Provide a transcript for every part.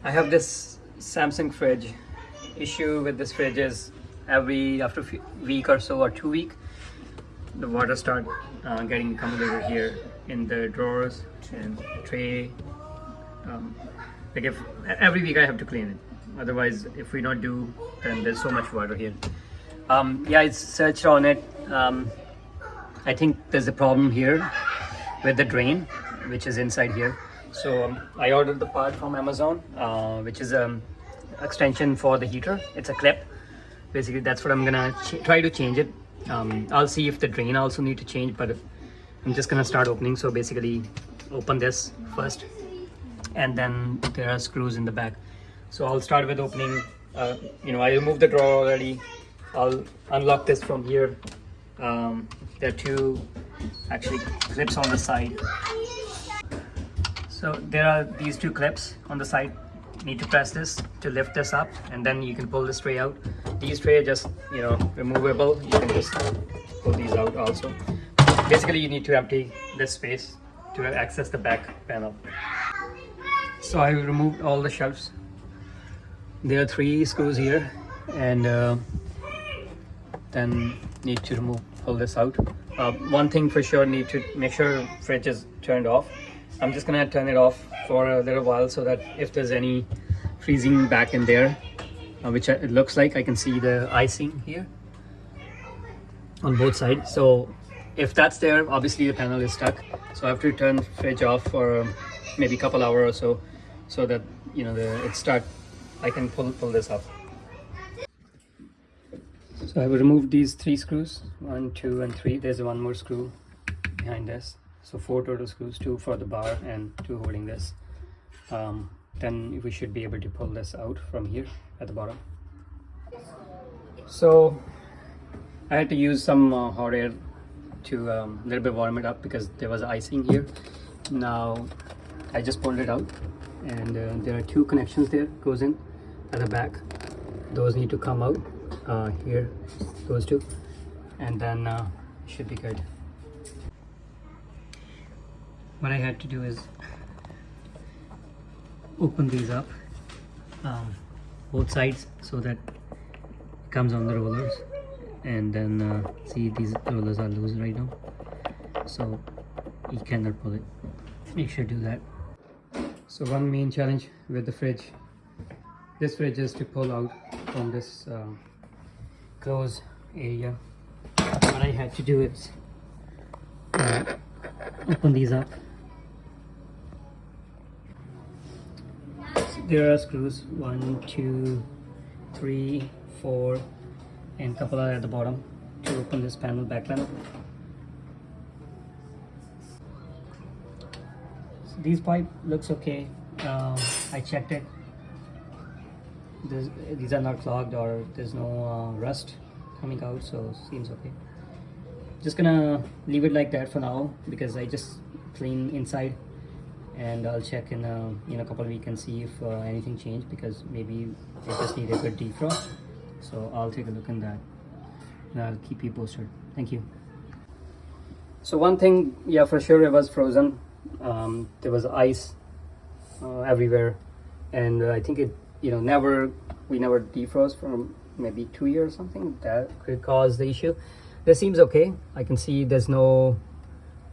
I have this Samsung fridge. Issue with this fridge is after week or so or 2 week, the water start getting accumulated here in the drawers and tray. Like if every week I have to clean it. Otherwise, if we not do, then there's so much water here. Yeah, I searched on it. I think there's a problem here with the drain, which is inside here. So I ordered the part from Amazon, which is extension for the heater. It's a clip. Basically, that's what I'm gonna try to change it. I'll see if the drain also need to change, but I'm just gonna start opening. So basically, open this first, and then there are screws in the back. So I'll start with opening. I removed the drawer already. I'll unlock this from here. There are two actually clips on the side. So there are these two clips on the side. Need to press this to lift this up, and then you can pull this tray out. These tray are just removable. You can just pull these out also. Basically, you need to empty this space to access the back panel. So I removed all the shelves. There are 3 screws here, and then need to pull this out. One thing for sure, need to make sure fridge is turned off. I'm just gonna turn it off for a little while so that if there's any freezing back in there, which it looks like, I can see the icing here on both sides. So if that's there, obviously the panel is stuck. So I have to turn the fridge off for maybe a couple hours or so that I can pull this up. So I've removed these 3 screws, 1, 2, and 3. There's one more screw behind this. So 4 total screws, 2 for the bar and 2 holding this. Then we should be able to pull this out from here at the bottom. So I had to use some hot air to a little bit warm it up because there was icing here. Now I just pulled it out, and there are 2 connections there, goes in at the back. Those need to come out here, those 2, and then should be good. What I had to do is open these up, both sides, so that it comes on the rollers, and then see, these rollers are loose right now, so you cannot pull it. Make sure to do that. So one main challenge with the fridge, this fridge, is to pull out from this closed area. What I had to do is open these up. There are screws 1, 2, 3, 4, and a couple are at the bottom to open this panel, back panel. So these pipe looks okay. I checked it. These are not clogged, or there's no rust coming out, so seems okay. Just gonna leave it like that for now because I just clean inside. And I'll check in a couple of weeks and see if anything changed, because maybe it just need a good defrost. So I'll take a look in that, and I'll keep you posted. Thank you. So one thing, yeah, for sure, it was frozen. There was ice everywhere, and I think we never defrost for maybe 2 years or something. That could cause the issue. This seems okay. I can see there's no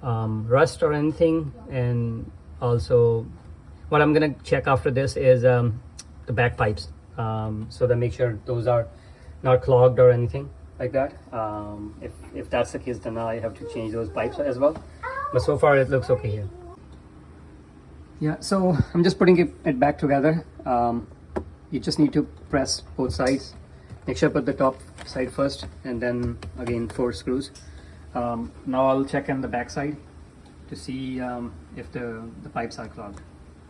rust or anything, and also what I'm gonna check after this is the back pipes, so that make sure those are not clogged or anything like that. If that's the case, then I have to change those pipes as well, but so far it looks okay here. Yeah, so I'm just putting it back together. You just need to press both sides. Make sure put the top side first, and then again 4 screws. Now I'll check on the back side to see if the pipes are clogged.